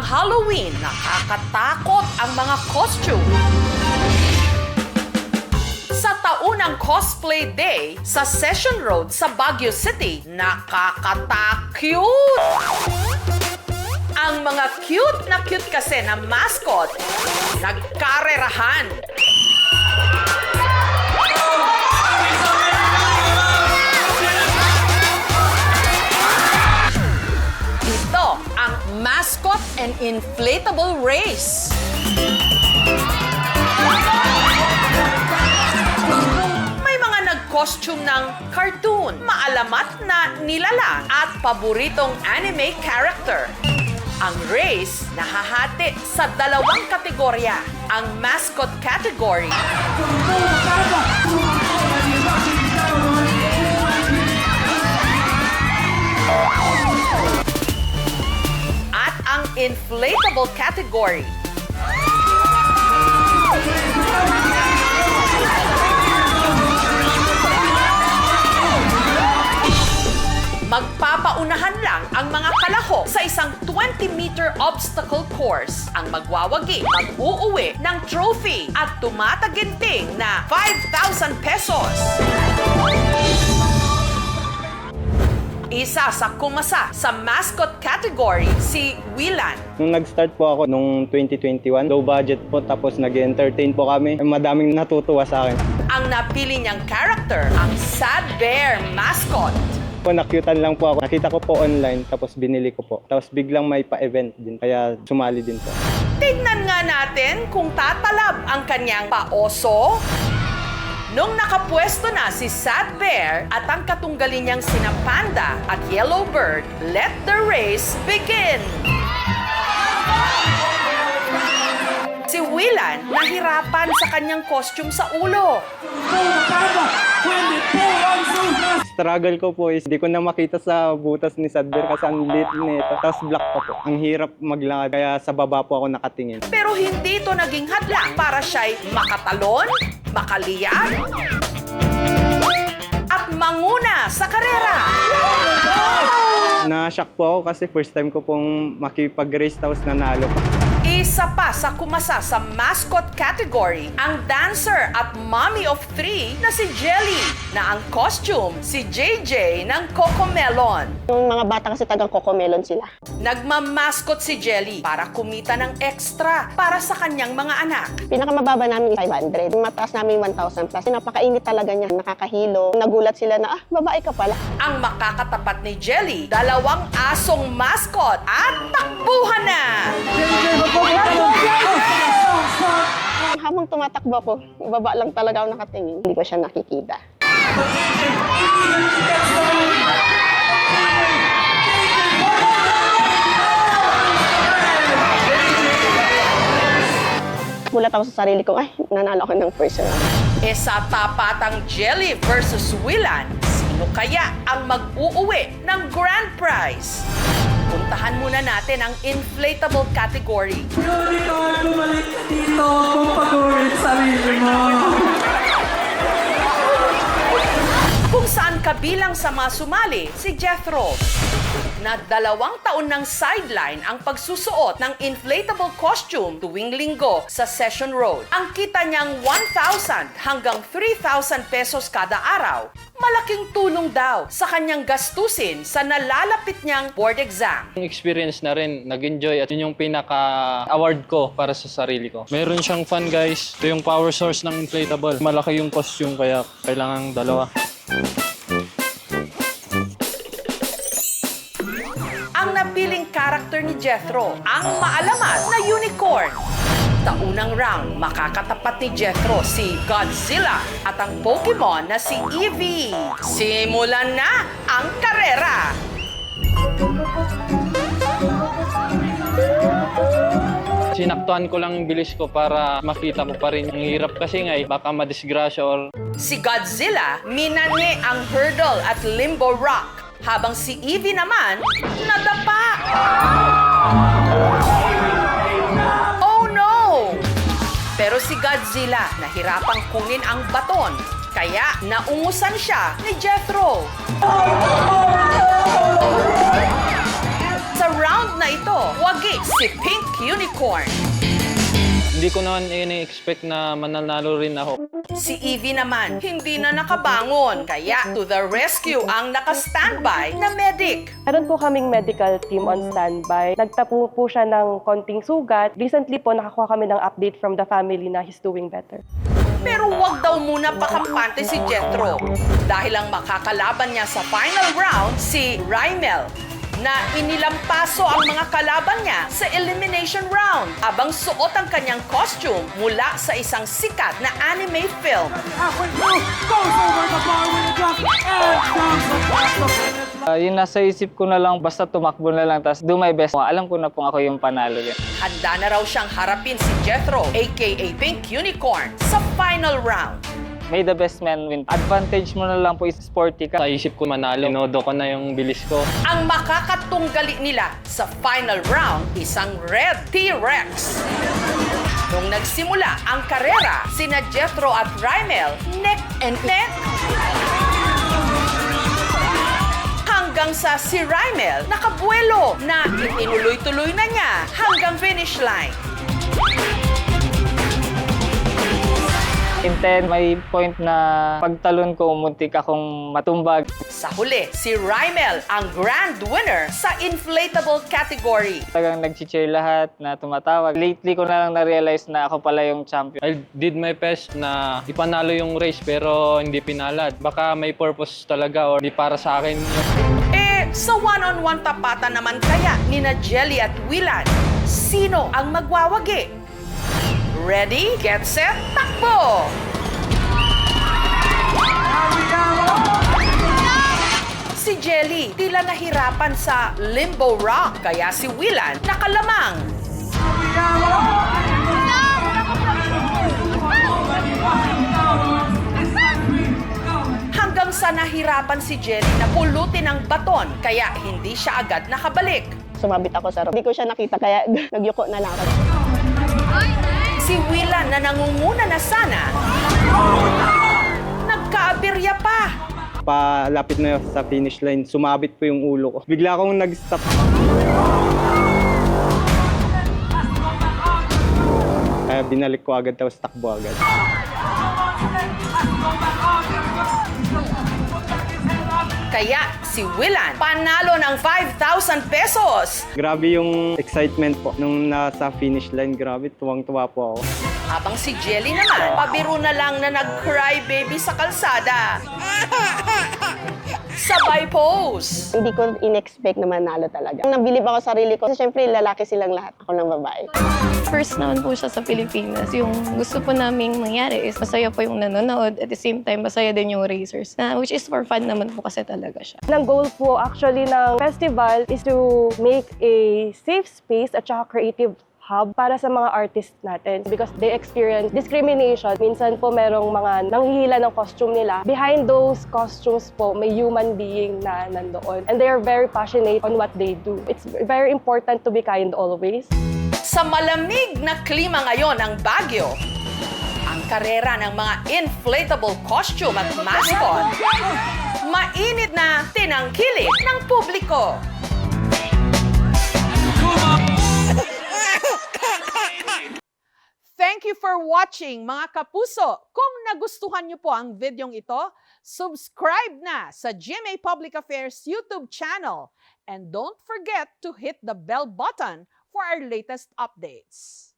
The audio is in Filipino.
Halloween, nakakatakot ang mga costume. Sa taunang Cosplay Day sa Session Road sa Baguio City, nakakata-cute! Ang mga cute na cute kasi na mascot, nagkarerahan. Ito ang mascot and inflatable race. May mga nag-costume ng cartoon, maalamat na nilalang at paboritong anime character. Ang race nahahati sa dalawang kategorya. Ang mascot category at ang inflatable category. Magpapaunahan lang ang mga kalahok sa isang 20-meter obstacle course. Ang magwawagi, mag-uuwi ng trophy at tumataginting na 5,000 pesos. Isa sa kumasa sa mascot category, si Willan. Nung nag-start po ako nung 2021, low budget po, tapos nag-entertain po kami. Madaming natutuwa sa akin. Ang napili niyang character, ang Sad Bear mascot. Po, nakyutan lang po ako. Nakita ko po online, tapos binili ko po. Tapos biglang may pa-event din, kaya sumali din po. Tignan nga natin kung tatalab ang kanyang paoso. Nung nakapwesto na si Sad Bear at ang katunggali niyang sina Panda at Yellow Bird, let the race begin! Si Willan nahirapan sa kanyang costume sa ulo. Struggle ko po is, di ko na makita sa butas ni Sadber kasi ang lit nito. Tapos black pa po. Ang hirap maglakad, kaya sa baba po ako nakatingin. Pero hindi ito naging hadlang para siya'y makatalon, makaliyag, at manguna sa karera. Na-shock po ako kasi first time ko pong makipag-race tapos nanalo pa. Isa pa sa kumasa sa mascot category, ang dancer at mommy of 3 na si Jelly, na ang costume si JJ ng Cocomelon. Yung mga bata kasi tagang Cocomelon sila. Nagmamascot si Jelly para kumita ng extra para sa kanyang mga anak. Pinakamababa namin 500. Yung mataas namin 1,000 plus. Napakainit talaga niya. Nakakahilo. Nagulat sila na, babae ka pala. Ang makakatapat ni Jelly, 2 asong mascot at takbuhan na! Habang tumatakbo ako, ibaba lang talaga ako nakatingin. Hindi ko siya nakikita. Gulat ako sa sarili ko, ay, nanalo ako ng personal. Sa tapatang Jelly versus Willan, sino kaya ang mag-uuwi ng grand prize? Puntahan muna natin ang inflatable category. Unicorn, bumalik ka dito kung pag-uwi sa sarili mo. Kung saan kabilang sa mga sumali, si Jethro, na 2 taon ng sideline ang pagsusuot ng inflatable costume tuwing linggo sa Session Road. Ang kita niyang 1,000 hanggang 3,000 pesos kada araw. Malaking tulong daw sa kanyang gastusin sa nalalapit niyang board exam. Yung experience na rin, nag-enjoy at yun yung pinaka-award ko para sa sarili ko. Meron siyang fun guys. Ito yung power source ng inflatable. Malaki yung costume kaya kailangan 2. Ang napiling karakter ni Jethro, ang maalamat na unicorn. Taunang round, makakatapat ni Jethro si Godzilla at ang Pokemon na si Eevee. Simulan na ang karera! Sinaktuan ko lang yung bilis ko para makita ko pa rin. Ang hirap kasi nga baka madisgrasya or... Si Godzilla, minani ang hurdle at limbo rock. Habang si Eevee naman, nadapa! Oh no! Pero si Godzilla, nahirapang kunin ang baton. Kaya naungusan siya ni Jethro. Sa round na ito, huwag Pogi si Pink Unicorn. Hindi ko naman ini-expect na mananalo rin ako. Si Evie naman, hindi na nakabangon. Kaya to the rescue ang naka-standby na medic. Meron po kaming medical team on standby. Nagtapo po siya ng konting sugat. Recently po, nakakuha kami ng update from the family na he's doing better. Pero wag daw muna pakampante si Jethro. Dahil ang makakalaban niya sa final round, si Rymel, na inilampaso ang mga kalaban niya sa elimination round abang suot ang kanyang costume mula sa isang sikat na anime film. Halfway through, goes over the bar with a drop, and comes across the finish. Yung nasa isip ko na lang, basta tumakbo na lang, tapos do my best. Alam ko na po ako yung panalo din. Handa na raw siyang harapin si Jethro, aka Pink Unicorn, sa final round. May the best man win. Advantage mo na lang po is sporty ka. Sa isip ko manalo, tinodo ko na yung bilis ko. Ang makakatunggali nila sa final round, isang Red T-Rex. Nung nagsimula ang karera, sina Jethro at Rymel neck and neck. Hanggang sa si Rymel nakabuelo na itinuloy-tuloy na niya hanggang finish line. In 10, may point na pagtalon ko, muntik akong matumbag. Sa huli, si Rymel ang grand winner sa inflatable category. Talagang nag-cheer lahat na tumatawag. Lately ko na lang na-realize na ako pala yung champion. I did my best na ipanalo yung race pero hindi pinalad. Baka may purpose talaga or di para sa akin. Sa one-on-one tapatan naman kaya ni na Jelly at Willan, sino ang magwawagi? Ready, get set, takbo! Si Jelly tila nahirapan sa limbo rock kaya si Willan nakalamang. Hanggang sa nahirapan si Jelly na pulutin ang baton kaya hindi siya agad nakabalik. Sumabit ako sa rope. Hindi ko siya nakita, kaya nagyuko na lang ako. Si Willan na nangunguna na sana, nagkaaberya pa. Palapit na sa finish line, sumabit po yung ulo ko. Bigla akong nag-stop. Kaya binalik ko agad, tapos takbo agad. Kaya si Willan panalo ng 5,000 pesos. Grabe yung excitement po nung nasa finish line. Grabe, tuwang-tuwa po ako. Habang si Jelly naman, pabiro na lang na nag-cry baby sa kalsada. Sabay pose. Hindi ko in-expect na manalo talaga. Nabilib ako sa sarili ko. Kasi syempre, lalaki silang lahat. Ako ng babae. First naman po siya sa Pilipinas. Yung gusto po naming mangyari is masaya po yung nanonood. At the same time, masaya din yung racers. Which is for fun naman po kasi talaga siya. Ang goal po actually ng festival is to make a safe space at saka creative hub para sa mga artists natin because they experience discrimination. Minsan po merong mga nanghihila ng costume nila. Behind those costumes po, may human being na nandoon. And they are very passionate on what they do. It's very important to be kind always. Sa malamig na klima ngayon ng Baguio, ang karera ng mga inflatable costume at mascot, mainit na tinangkilik ng publiko. Thank you for watching, mga kapuso. Kung nagustuhan niyo po ang videong ito, subscribe na sa GMA Public Affairs YouTube channel. And don't forget to hit the bell button for our latest updates.